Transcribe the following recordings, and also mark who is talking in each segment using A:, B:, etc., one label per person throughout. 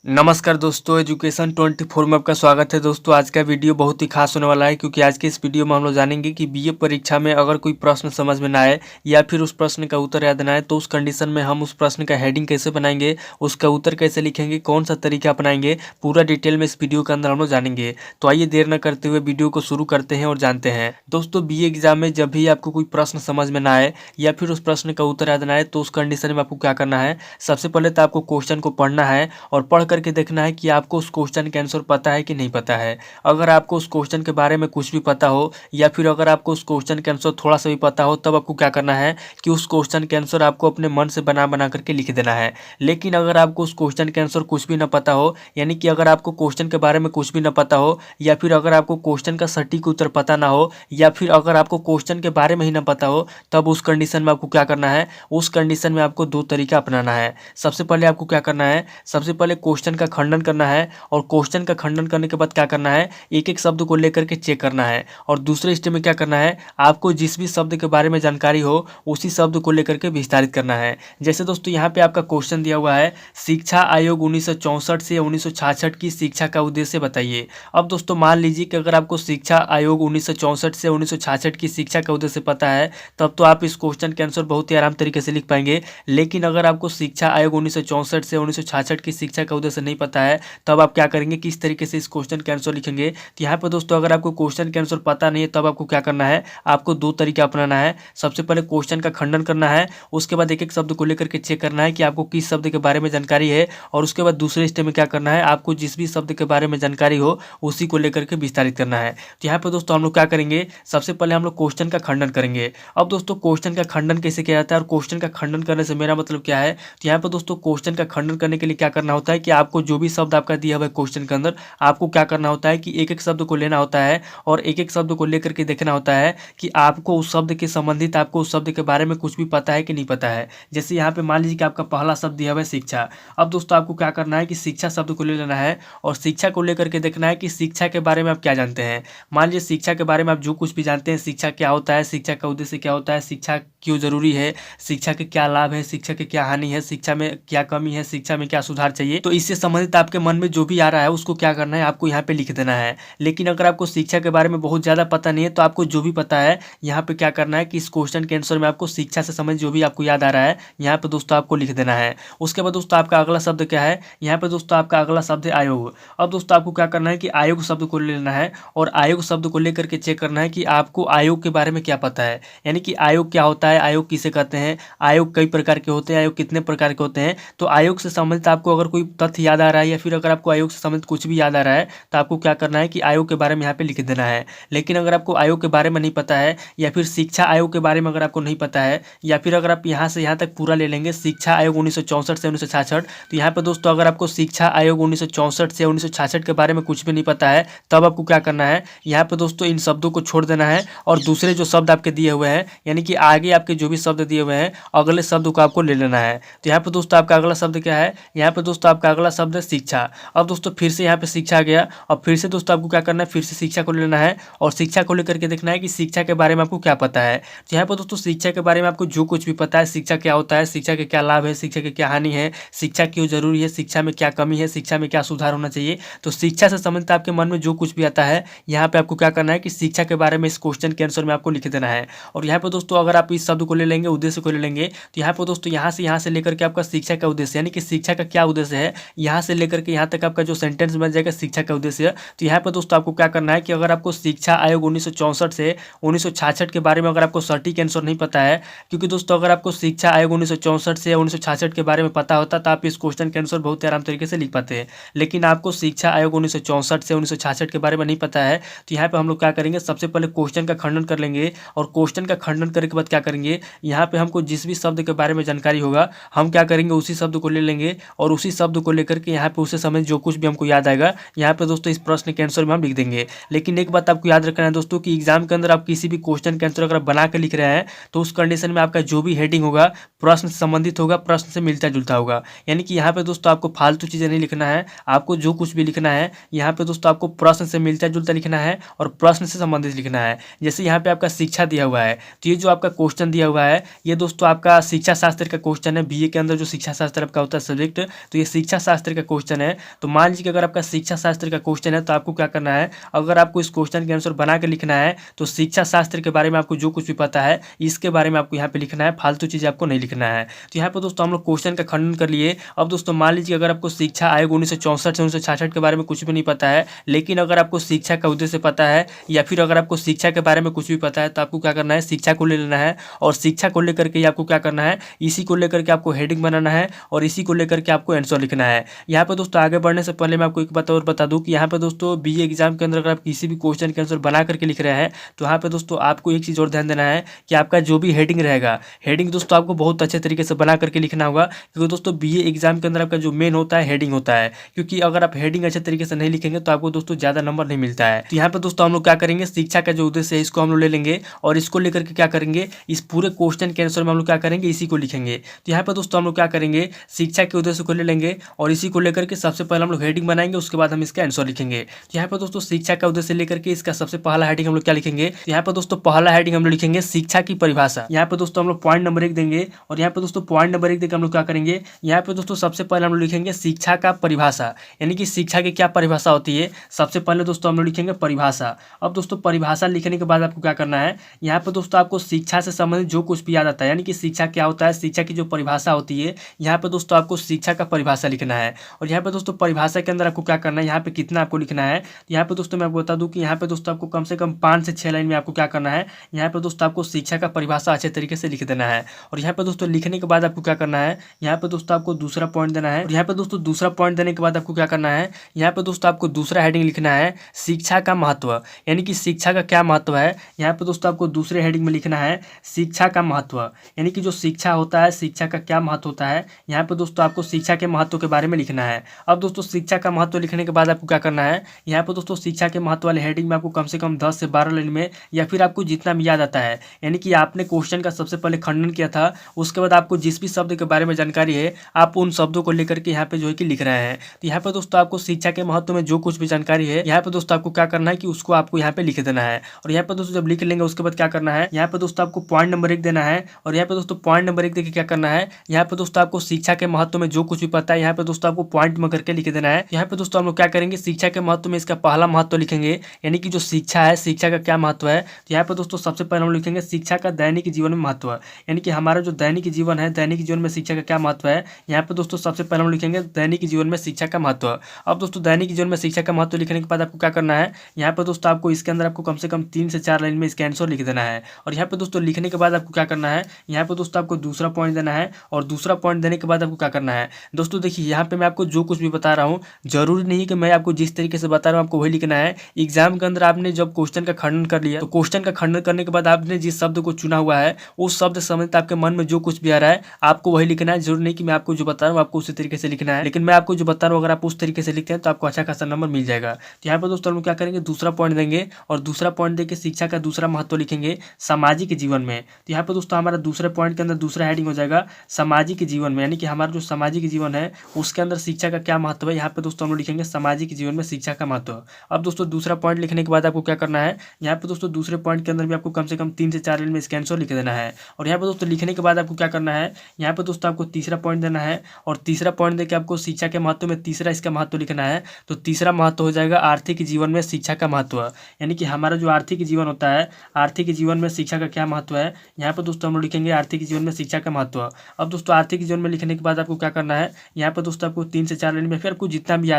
A: नमस्कार दोस्तों, एजुकेशन 24 में आपका स्वागत है। दोस्तों आज का वीडियो बहुत ही खास होने वाला है, क्योंकि आज के इस वीडियो में हम लोग जानेंगे कि बीए परीक्षा में अगर कोई प्रश्न समझ में ना आए या फिर उस प्रश्न का उत्तर याद ना आए तो उस कंडीशन में हम उस प्रश्न का हेडिंग कैसे बनाएंगे, उसका उत्तर कैसे लिखेंगे, कौन सा तरीका अपनाएंगे, पूरा डिटेल में इस वीडियो के अंदर हम लोग जानेंगे। तो आइए देर न करते हुए वीडियो को शुरू करते हैं और जानते हैं। दोस्तों बीए एग्जाम में जब भी आपको कोई प्रश्न समझ में ना आए या फिर उस प्रश्न का उत्तर याद ना आए तो उस कंडीशन में आपको क्या करना है। सबसे पहले तो आपको क्वेश्चन को पढ़ना है और पढ़ करके देखना है कि आपको उस क्वेश्चन के आंसर पता है कि नहीं पता है। अगर आपको उस क्वेश्चन के बारे में कुछ भी पता हो या फिर अगर आपको उस क्वेश्चन के आंसर थोड़ा सा भी पता हो, तब आपको क्या करना है कि उस क्वेश्चन के आंसर आपको अपने मन से बना बना करके लिख देना है। लेकिन अगर आपको उस क्वेश्चन के आंसर कुछ भी ना पता हो, यानी कि अगर आपको क्वेश्चन के बारे में कुछ भी ना पता हो या फिर अगर आपको क्वेश्चन का सटीक उत्तर पता ना हो या फिर अगर आपको क्वेश्चन के बारे में ही ना पता हो, तब उस कंडीशन में आपको क्या करना है। उस कंडीशन में आपको दो तरीका अपनाना है। सबसे पहले आपको क्या करना है, सबसे पहले क्वेश्चन का खंडन करना है और क्वेश्चन का खंडन करने के बाद क्या करना है, एक एक शब्द को लेकर के चेक करना है। और दूसरे स्टेप में क्या करना है, आपको जिस भी शब्द के बारे में जानकारी हो उसी शब्द को लेकर के विस्तारित करना है। जैसे दोस्तों यहाँ पे आपका क्वेश्चन दिया हुआ है, शिक्षा आयोग 1964 से 1966 की शिक्षा का उद्देश्य बताइए। अब दोस्तों मान लीजिए कि अगर आपको शिक्षा आयोग 1964 से 1966 की शिक्षा का उद्देश्य पता है, तब तो आप इस क्वेश्चन के आंसर बहुत ही आराम तरीके से लिख पाएंगे। लेकिन अगर आपको शिक्षा आयोग 1964 से 1966 की शिक्षा का उद्देश्य नहीं पता है, तब आप क्या करेंगे, किस तरीके से इस क्वेश्चन के आंसर लिखेंगे। तो यहाँ पर दोस्तों अगर आपको क्वेश्चन के आंसर पता नहीं है, तब आपको क्या करना है, आपको दो तरीका अपनाना है। सबसे पहले क्वेश्चन का खंडन करना है, उसके बाद एक एक शब्द को लेकर के चेक करना है कि आपको किस शब्द के बारे में जानकारी है। और उसके बाद दूसरे स्टेप में क्या करना है, आपको जिस भी शब्द के बारे में जानकारी हो उसी को लेकर के विस्तारित करना है। तो यहाँ पर दोस्तों हम लोग क्या करेंगे, सबसे पहले हम लोग क्वेश्चन का खंडन करेंगे। अब दोस्तों क्वेश्चन का खंडन कैसे किया जाता है और क्वेश्चन का खंडन करने से मेरा मतलब क्या है। तो यहाँ पर दोस्तों क्वेश्चन का खंडन करने के लिए क्या करना होता है कि आपको जो भी शब्द आपका दिया हुआ है क्वेश्चन के अंदर, आपको क्या करना होता है कि एक एक शब्द को लेना होता है और एक एक शब्द को लेकर के देखना होता है कि आपको उस शब्द के संबंधित, आपको उस शब्द के बारे में कुछ भी पता है कि नहीं पता है। जैसे यहाँ पे मान लीजिए कि आपका पहला शब्द दिया हुआ है शिक्षा। अब दोस्तों आपको क्या करना है कि शिक्षा शब्द को ले लेना है और शिक्षा को लेकर के देखना है कि शिक्षा के बारे में आप क्या जानते हैं। मान लीजिए शिक्षा के बारे में आप जो कुछ भी जानते हैं, शिक्षा क्या होता है, शिक्षा का उद्देश्य क्या होता है, शिक्षा क्यों जरूरी है, शिक्षा के क्या लाभ है, शिक्षा के क्या हानि है, शिक्षा में क्या कमी है, शिक्षा में क्या सुधार चाहिए। तो इससे संबंधित आपके मन में जो भी आ रहा है उसको क्या करना है, आपको यहाँ पे लिख देना है। लेकिन अगर आपको शिक्षा के बारे में बहुत ज़्यादा पता नहीं है, तो आपको जो भी पता है यहाँ पे क्या करना है कि इस क्वेश्चन के आंसर में आपको शिक्षा से संबंधित जो भी आपको याद आ रहा है यहाँ पे दोस्तों आपको लिख देना है। उसके बाद दोस्तों आपका अगला शब्द क्या है, यहाँ पे दोस्तों आपका अगला शब्द है आयोग। अब दोस्तों आपको क्या करना है कि आयोग शब्द को ले लेना है और आयोग शब्द को लेकर के चेक करना है कि आपको आयोग के बारे में क्या पता है। यानी कि आयोग क्या होता है, आयोग किसे कहते हैं, आयोग कई प्रकार के होते हैं, आयोग कितने प्रकार के होते हैं। तो आयोग से संबंधित आपको अगर कोई तथ्य याद आ रहा है या फिर अगर आपको आयोग से संबंधित कुछ भी याद आ रहा है, तो आपको क्या करना है कि आयोग के बारे में यहाँ पे लिख देना है। लेकिन अगर आपको आयोग के बारे में नहीं पता है या फिर शिक्षा आयोग के बारे में अगर आपको नहीं पता है, या फिर अगर आप यहाँ से यहाँ तक पूरा ले लेंगे शिक्षा आयोग 1964 से 1966, तो यहाँ पे दोस्तों अगर आपको शिक्षा आयोग 1964 से 1966 के बारे में कुछ भी नहीं पता है, तब आपको क्या करना है, यहाँ पे दोस्तों इन शब्दों को छोड़ देना है और दूसरे जो शब्द आपके दिए हुए हैं, यानी कि आगे आपके जो भी शब्द दिए हुए हैं, अगले शब्द को आपको ले लेना है। तो यहाँ पे दोस्तों आपका अगला शब्द क्या है, यहाँ पे दोस्तों आपका अगला शब्द है शिक्षा। अब दोस्तों फिर से यहाँ पे शिक्षा आ गया और फिर से दोस्तों आपको क्या करना है, फिर से शिक्षा को ले लेना है और शिक्षा को लेकर के देखना है कि शिक्षा के बारे में आपको क्या पता है। तो यहाँ पर दोस्तों शिक्षा के बारे में आपको जो कुछ भी पता है, शिक्षा क्या होता है, शिक्षा के क्या लाभ है, शिक्षा के क्या हानि है, शिक्षा क्यों जरूरी है, शिक्षा में क्या कमी है, शिक्षा में क्या सुधार होना चाहिए। तो शिक्षा से संबंधित आपके मन में जो कुछ भी आता है, यहाँ पे आपको क्या करना है कि शिक्षा के बारे में इस क्वेश्चन के आंसर में आपको लिख देना है। और यहाँ पे दोस्तों अगर आप इस शब्द को ले लेंगे, उद्देश्य को ले लेंगे, तो यहाँ पे दोस्तों यहाँ से लेकर के आपका शिक्षा का उद्देश्य, यानी कि शिक्षा का क्या उद्देश्य है, यहाँ से लेकर के यहाँ तक आपका जो सेंटेंस बन जाएगा शिक्षा का उद्देश्य। तो यहाँ पे दोस्तों आपको क्या करना है कि अगर आपको शिक्षा आयोग 1964 से 1966 के बारे में अगर आपको सटीक आंसर नहीं पता है, क्योंकि दोस्तों अगर आपको शिक्षा आयोग 1964 से 1966 के बारे में पता होता तो आप इस क्वेश्चन के आंसर बहुत आराम तरीके से लिख पाते हैं। लेकिन आपको शिक्षा आयोग 1964 से 1966 के बारे में नहीं पता है, तो यहाँ पे हम लोग क्या करेंगे, सबसे पहले क्वेश्चन का खंडन कर लेंगे और क्वेश्चन का खंडन करने के बाद क्या करेंगे, यहाँ पे हमको जिस भी शब्द के बारे में जानकारी होगा हम क्या करेंगे, उसी शब्द को ले लेंगे और उसी शब्द को लेकर के यहाँ पे उसे समय जो कुछ भी हमको याद आएगा यहाँ पे दोस्तों इस प्रश्न के आंसर में हम लिख देंगे। लेकिन एक बात आपको याद रखना है दोस्तों कि एग्जाम के अंदर आप किसी भी क्वेश्चन के आंसर अगर बना के लिख रहे हैं, तो उस कंडीशन में आपका जो भी हेडिंग होगा प्रश्न से संबंधित होगा, प्रश्न से मिलता जुलता होगा। यानी कि यहाँ पे दोस्तों आपको फालतू चीज़ें नहीं लिखना है, आपको जो कुछ भी लिखना है यहाँ पे दोस्तों आपको प्रश्न से मिलता जुलता लिखना है और प्रश्न से संबंधित लिखना है। जैसे यहाँ पे आपका शिक्षा दिया हुआ है, तो ये जो आपका क्वेश्चन दिया हुआ है ये दोस्तों आपका शिक्षा शास्त्र का क्वेश्चन है। बीए के अंदर जो शिक्षा शास्त्र आपका होता है सब्जेक्ट, तो ये शिक्षा शास्त्र शास्त्र का क्वेश्चन है, तो मान लीजिए कि अगर आपका शिक्षा शास्त्र का क्वेश्चन है तो आपको क्या करना है, अगर आपको इस क्वेश्चन के आंसर बना के लिखना है तो शिक्षा शास्त्र के बारे में आपको जो कुछ भी पता है इसके बारे में आपको यहाँ पे लिखना है, फालतू चीज़ आपको नहीं लिखना है। तो यहाँ पे दोस्तों हम लोग क्वेश्चन का खंडन कर लिए। अब दोस्तों मान लीजिए अगर आपको शिक्षा आयोग 1964 से 1966 के बारे में कुछ भी नहीं पता है, लेकिन अगर आपको शिक्षा का उद्देश्य पता है या फिर अगर आपको शिक्षा के बारे में कुछ भी पता है तो आपको क्या करना है, शिक्षा को ले लेना है और शिक्षा को लेकर के आपको क्या करना है, इसी को लेकर के आपको हेडिंग बनाना है और इसी को लेकर के आपको आंसर लिखना है। यहाँ पे दोस्तों आगे बढ़ने से पहले मैं आपको एक बात और बता दूं कि यहाँ पे दोस्तों बीए एग्जाम के अंदर अगर आप किसी भी क्वेश्चन के आंसर बना करके लिख रहे हैं तो यहाँ पे दोस्तों आपको एक चीज़ और ध्यान देना है कि आपका जो भी हेडिंग रहेगा, हेडिंग दोस्तों आपको बहुत अच्छे तरीके से बना करके लिखना होगा, क्योंकि दोस्तों बीए एग्जाम के अंदर आपका जो मेन होता है हेडिंग होता है, क्योंकि अगर आप हेडिंग अच्छे तरीके से नहीं लिखेंगे तो आपको दोस्तों ज़्यादा नंबर नहीं मिलता है। तो यहाँ पे दोस्तों हम लोग क्या करेंगे, शिक्षा का जो उद्देश्य है इसको हम लोग ले लेंगे और इसको लेकर के क्या करेंगे, इस पूरे क्वेश्चन के आंसर में हम लोग क्या करेंगे, इसी को लिखेंगे। तो यहाँ पे दोस्तों हम लोग क्या करेंगे, शिक्षा के उद्देश्य को ले लेंगे और इसी को लेकर के सबसे पहले हम लोग हेडिंग बनाएंगे, उसके बाद हम इसका आंसर लिखेंगे। तो यहाँ पे दोस्तों शिक्षा का उद्देश्य लेकर के इसका सबसे पहला हेडिंग हम लोग क्या लिखेंगे, यहाँ पे दोस्तों पहला हेडिंग हम लोग लिखेंगे शिक्षा की परिभाषा। यहाँ पे दोस्तों हम लोग पॉइंट नंबर 1 देंगे और यहाँ पे दोस्तों पॉइंट नंबर 1 देकर हम लोग क्या करेंगे, यहाँ पे दोस्तों सबसे पहले हम लोग लिखेंगे शिक्षा का परिभाषा, यानी कि शिक्षा की क्या परिभाषा होती है। सबसे पहले दोस्तों हम लोग लिखेंगे परिभाषा। अब दोस्तों परिभाषा लिखने के बाद आपको क्या करना है, यहाँ पे दोस्तों आपको शिक्षा से संबंधित जो कुछ भी याद आता है, यानी कि शिक्षा क्या होता है, शिक्षा की जो परिभाषा होती है, यहाँ पे दोस्तों आपको शिक्षा का परिभाषा लिखना है। और यहाँ पे दोस्तों परिभाषा के अंदर आपको क्या करना है, यहाँ पे कितना आपको लिखना है, यहाँ पे दोस्तों मैं आपको बता दूं कि यहाँ पे दोस्तों आपको कम से कम 5 से 6 लाइन में आपको क्या करना है, यहाँ पे दोस्तों आपको शिक्षा का परिभाषा अच्छे तरीके से लिख देना है। और यहाँ पे दोस्तों लिखने के बाद आपको क्या करना है, यहाँ पे दोस्तों आपको दूसरा पॉइंट देना है। और यहाँ पे दोस्तों दूसरा पॉइंट देने के बाद आपको क्या करना है, यहाँ पे दोस्तों आपको दूसरा हेडिंग लिखना है शिक्षा का महत्व, यानी कि शिक्षा का क्या महत्व है। यहाँ पे दोस्तों आपको दूसरे हेडिंग में लिखना है शिक्षा का महत्व, यानी कि जो शिक्षा होता है, शिक्षा का क्या महत्व होता है। यहाँ पे दोस्तों आपको शिक्षा के महत्व के बारे में लिखना है। अब दोस्तों शिक्षा का महत्व लिखने के बाद आपको क्या करना है, यहाँ पे दोस्तों शिक्षा के महत्व वाले हेडिंग में आपको कम से कम 10 से 12 लाइन में या फिर आपको जितना भी याद आता है, यानी कि आपने क्वेश्चन का सबसे पहले खंडन किया था, उसके बाद आपको जिस भी शब्द के बारे में जानकारी है आप उन शब्दों को लेकर के यहाँ पे जो है कि लिख रहे हैं। तो यहाँ पे दोस्तों आपको शिक्षा के महत्व में जो कुछ भी जानकारी है, यहाँ पे दोस्तों आपको क्या करना है कि उसको आपको यहाँ पे लिख देना है। और यहाँ पे दोस्तों जब लिख लेंगे उसके बाद क्या करना है, यहाँ पे दोस्तों आपको पॉइंट नंबर 1 देना है। और यहाँ पे दोस्तों पॉइंट नंबर 1 देके क्या करना है, यहाँ पे दोस्तों आपको शिक्षा के महत्व में जो कुछ भी पता है यहाँ पे दोस्तों आपको पॉइंट में करके लिख देना है। यहाँ पे दोस्तों हम लोग क्या करेंगे, शिक्षा के महत्व में इसका पहला महत्व लिखेंगे, यानी कि जो शिक्षा है, शिक्षा का क्या महत्व है। तो यहाँ पे दोस्तों सबसे पहले हम लिखेंगे शिक्षा का दैनिक जीवन में महत्व, यानी कि हमारा जो दैनिक जीवन है, दैनिक जीवन में शिक्षा का क्या महत्व है। यहाँ पे दोस्तों सबसे पहले हम लिखेंगे दैनिक जीवन में शिक्षा का महत्व। अब दोस्तों दैनिक जीवन में शिक्षा का महत्व लिखने के बाद आपको क्या करना है, यहाँ पे दोस्तों आपको इसके अंदर आपको कम से कम 3 से 4 लाइन में इसका आंसर लिख देना है। और यहाँ पे दोस्तों लिखने के बाद आपको क्या करना है, यहाँ पे दोस्तों आपको दूसरा पॉइंट देना है। और दूसरा पॉइंट देने के बाद आपको क्या करना है, दोस्तों देखिए यहाँ पे मैं आपको जो कुछ भी बता रहा हूँ जरूरी नहीं कि मैं आपको जिस तरीके से बता रहा हूँ आपको वही लिखना है। एग्जाम के अंदर आपने जब क्वेश्चन का खंडन कर लिया तो क्वेश्चन का खंडन करने के बाद आपने जिस शब्द को चुना हुआ है उस शब्द समेत आपके मन में जो कुछ भी आ रहा है आपको वही लिखना है। जरूरी नहीं कि मैं आपको जो बता रहा हूँ आपको उसी तरीके से लिखना है, लेकिन मैं आपको जो बता रहा हूँ अगर आप उस तरीके से लिखते हैं तो आपको अच्छा खासा नंबर मिल जाएगा। तो यहाँ पर दोस्तों हम क्या करेंगे, दूसरा पॉइंट देंगे और दूसरा पॉइंट देके शिक्षा का दूसरा महत्व लिखेंगे सामाजिक जीवन में। तो यहाँ पर दोस्तों हमारा दूसरे पॉइंट के अंदर दूसरा हेडिंग हो जाएगा सामाजिक जीवन में, यानी कि हमारा जो सामाजिक जीवन है उसके अंदर शिक्षा का क्या महत्व है। यहाँ पे दोस्तों हम लोग लिखेंगे सामाजिक जीवन में शिक्षा का महत्व। अब दोस्तों दूसरा पॉइंट लिखने के बाद आपको क्या करना है, यहाँ पे दोस्तों दूसरे पॉइंट के अंदर भी आपको कम से कम 3 से 4 लाइन में इसका आंसर लिख देना है। और यहाँ पे दोस्तों लिखने के बाद आपको क्या करना है, यहाँ पे दोस्तों आपको तीसरा पॉइंट देना है और तीसरा पॉइंट देकर आपको शिक्षा के महत्व में तीसरा इसका महत्व लिखना है। तो तीसरा महत्व हो जाएगा आर्थिक जीवन में शिक्षा का महत्व, यानी कि हमारा जो आर्थिक जीवन होता है, आर्थिक जीवन में शिक्षा का क्या महत्व है। यहाँ पर दोस्तों हम लोग लिखेंगे आर्थिक जीवन में शिक्षा का महत्व। अब दोस्तों आर्थिक जीवन में लिखने के बाद आपको क्या करना है, यहाँ पर दोस्तों आपको 3 से 4 लाइन में फिर आपको जितना भी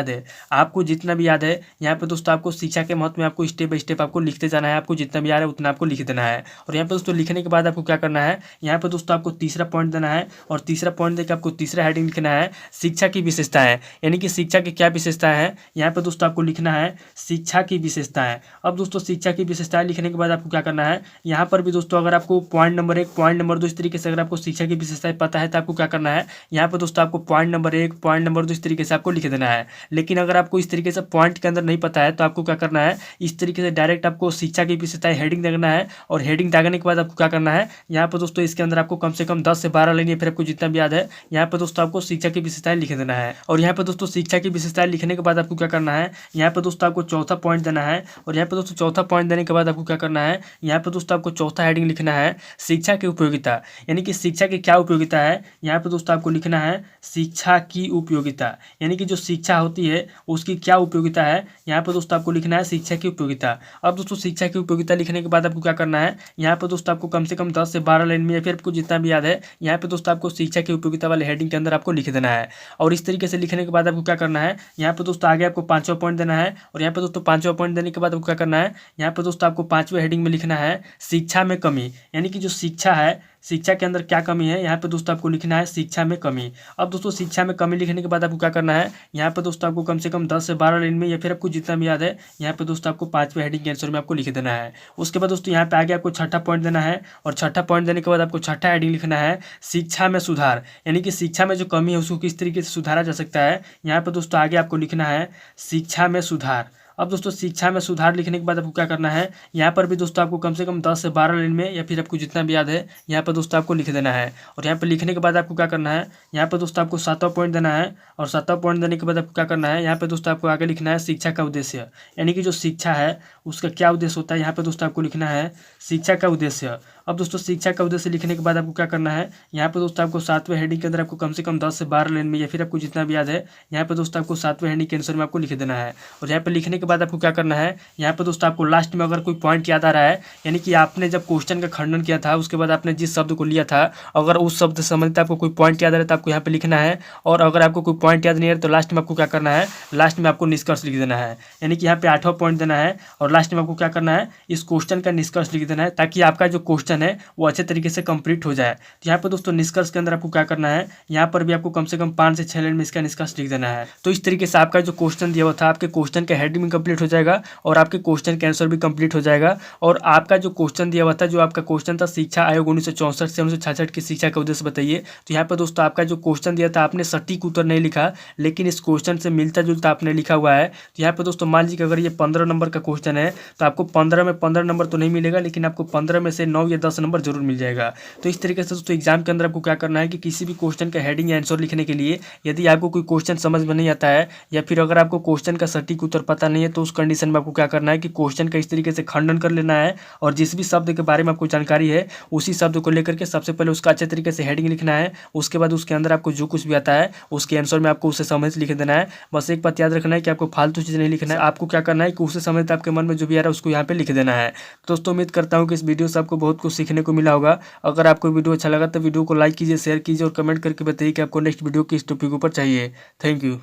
A: याद है, यहाँ पे दोस्तों आपको शिक्षा के महत्व में आपको स्टेप बाय स्टेप आपको लिखते जाना है। आपको जितना भी आ रहा है उतना आपको लिख देना है। और यहाँ पे दोस्तों लिखने के बाद आपको क्या करना है, यहाँ पे दोस्तों आपको तीसरा पॉइंट देना है और तीसरा पॉइंट देकर आपको तीसरा हेडिंग लिखना है शिक्षा की विशेषताएं, यानी कि शिक्षा की क्या विशेषताएं हैं। यहाँ पे दोस्तों आपको लिखना है शिक्षा की विशेषताएं। अब दोस्तों शिक्षा की विशेषताएं लिखने के बाद आपको क्या करना है, यहाँ पर भी दोस्तों अगर आपको पॉइंट नंबर 1 पॉइंट नंबर 2 इस तरीके से अगर आपको शिक्षा की विशेषताएं पता है तो आपको क्या करना है, यहाँ पे दोस्तों आपको पॉइंट नंबर 1 पॉइंट नंबर 2 इस तरीके से आपको लिख देना है। लेकिन अगर आपको इस तरीके से पॉइंट के अंदर नहीं पता है तो आपको क्या करना है, इस तरीके से डायरेक्ट आपको शिक्षा की विशेषताएं हेडिंग देना है। और हेडिंग दागने के बाद आपको क्या करना है, यहाँ पर दोस्तों इसके अंदर आपको कम से कम 10 से 12 लाइन, फिर आपको जितना भी याद है यहाँ पर दोस्तों आपको शिक्षा की विशेषताएं लिख देना है। और यहाँ पर दोस्तों शिक्षा की विशेषताएं लिखने के बाद आपको क्या करना है, यहाँ पर दोस्तों आपको चौथा पॉइंट देना है। और यहाँ पर दोस्तों चौथा पॉइंट देने के बाद आपको क्या करना है, यहाँ पर दोस्तों आपको चौथा हेडिंग लिखना है शिक्षा की उपयोगिता, यानी कि शिक्षा की क्या उपयोगिता है। यहाँ पर दोस्तों आपको लिखना है शिक्षा की उपयोगिता, यानी कि जो शिक्षा होती है उसकी क्या उपयोगिता है, यहाँ पर दोस्तों आपको लिखना है शिक्षा की उपयोगिता। अब दोस्तों शिक्षा की उपयोगिता लिखने के बाद आपको क्या करना है, यहाँ पर दोस्तों आपको कम से कम 10 से 12 लाइन में या फिर आपको जितना भी याद है, यहाँ पे दोस्तों आपको शिक्षा की उपयोगिता वाले हेडिंग के अंदर आपको लिख देना है। और इस तरीके से लिखने के बाद आपको क्या करना है, यहाँ पे दोस्तों आगे आपको 5वां पॉइंट देना है। और यहाँ पे दोस्तों 5वां पॉइंट देने के बाद आपको क्या करना है, यहाँ पे दोस्तों आपको 5वें हेडिंग में लिखना है शिक्षा में कमी, यानी कि जो शिक्षा है, शिक्षा के अंदर क्या कमी है, यहाँ पे दोस्तों आपको लिखना है शिक्षा में कमी। अब दोस्तों शिक्षा में कमी लिखने के बाद आपको क्या करना है, यहाँ पे दोस्तों आपको कम से कम 10 से 12 लाइन में या फिर आपको जितना भी याद है, यहाँ पे दोस्तों आपको 5वें हेडिंग के आंसर में आपको लिख देना है। उसके बाद दोस्तों यहाँ पे आगे आपको 6ठा पॉइंट देना है। और 6ठा पॉइंट देने के बाद आपको 6ठा हेडिंग लिखना है शिक्षा में सुधार, यानी कि शिक्षा में जो कमी है उसको किस तरीके से सुधारा जा सकता है। यहाँ पे दोस्तों आगे आपको लिखना है शिक्षा में सुधार। अब दोस्तों शिक्षा में सुधार लिखने के बाद आपको क्या करना है, यहाँ पर भी दोस्तों आपको कम से कम 10 से 12 लाइन में या फिर आपको जितना भी याद है, यहाँ पर दोस्तों आपको लिख देना है। और यहाँ पर लिखने के बाद आपको क्या करना है, यहाँ पर दोस्तों आपको 7वां पॉइंट देना है। और 7वां पॉइंट देने के बाद आपको क्या करना है, यहाँ पर दोस्तों आपको आगे लिखना है शिक्षा का उद्देश्य, यानी कि जो शिक्षा है उसका क्या उद्देश्य होता है, यहाँ पर दोस्तों आपको लिखना है शिक्षा का उद्देश्य। अब दोस्तों शिक्षा का उद्देश्य लिखने के बाद आपको क्या करना है, यहाँ पर दोस्तों आपको 7वें हेडिंग के अंदर आपको कम से कम 10 से 12 लाइन में या फिर आपको जितना भी याद है, यहाँ पर दोस्तों आपको 7वें हेडिंग के आंसर में आपको लिख देना है। और यहाँ पर लिखने के बाद आपको क्या करना है, यहाँ पर दोस्तों आपको लास्ट में अगर कोई पॉइंट याद आ रहा है, यानी कि आपने जब क्वेश्चन का खंडन किया था उसके बाद आपने जिस शब्द को लिया था, अगर उस शब्द से संबंधित आपको कोई पॉइंट याद आ रहा है तो आपको यहाँ पे लिखना है। और अगर आपको कोई पॉइंट याद नहीं आ रहा तो लास्ट में आपको क्या करना है, लास्ट में आपको निष्कर्ष लिख देना है, यानी कि यहाँ पे 8वां पॉइंट देना है। और लास्ट में आपको क्या करना है, इस क्वेश्चन का निष्कर्ष लिख देना है, ताकि आपका जो क्वेश्चन है वो अच्छे तरीके से कंप्लीट हो जाए। तो यहाँ पर दोस्तों निष्कर्ष के अंदर आपको क्या करना है, यहाँ पर भी आपको कम से कम 5 से 6 लाइन में इसका निष्कर्ष लिख देना है। तो इस तरीके से आपका जो क्वेश्चन दिया हुआ था, आपके क्वेश्चन का हेडिंग भी कंप्लीट हो जाएगा और आपके क्वेश्चन का आंसर भी कंप्लीट हो जाएगा। और आपका जो क्वेश्चन दिया हुआ था, जो आपका क्वेश्चन था शिक्षा आयोग 1964 से 1966 की शिक्षा का उद्देश्य बताइए, तो यहाँ पर दोस्तों आपका जो क्वेश्चन दिया था आपने सटीक उत्तर नहीं लिखा, लेकिन इस क्वेश्चन से मिलता जुलता आपने लिखा हुआ है। तो यहाँ पर दोस्तों मान लीजिए अगर ये 15 नंबर का क्वेश्चन है तो आपको 15 में 15 नंबर तो नहीं मिलेगा, लेकिन आपको 15 में से 9 या 10 नंबर जरूर मिल जाएगा। तो इस तरीके से दोस्तों एग्जाम के अंदर आपको क्या करना है कि किसी भी क्वेश्चन का हेडिंग या आंसर लिखने के लिए यदि आपको कोई क्वेश्चन समझ में नहीं आता है या फिर अगर आपको क्वेश्चन का सटीक उत्तर पता नहीं है, तो उस कंडीशन में आपको क्या करना है कि क्वेश्चन का इस तरीके से खंडन कर लेना है। और जिस भी शब्द के बारे में आपको जानकारी है उसी शब्द को लेकर के सबसे पहले उसका अच्छे तरीके से हेडिंग लिखना है। उसके बाद उसके अंदर आपको जो कुछ भी आता है उसके आंसर में आपको उसे समझ लिख देना है। बस एक बात याद रखना है कि आपको फालतू चीज़ नहीं लिखना है, आपको क्या करना है कि उसे समझ आपके मन में जो भी आ रहा है उसको यहाँ पे लिख देना है। दोस्तों उम्मीद करता हूँ कि इस वीडियो से आपको बहुत कुछ सीखने को मिला होगा। अगर आपको वीडियो अच्छा लगा तो वीडियो को लाइक कीजिए, शेयर कीजिए और कमेंट करके बताइए कि आपको नेक्स्ट वीडियो किस टॉपिक ऊपर चाहिए। Thank you.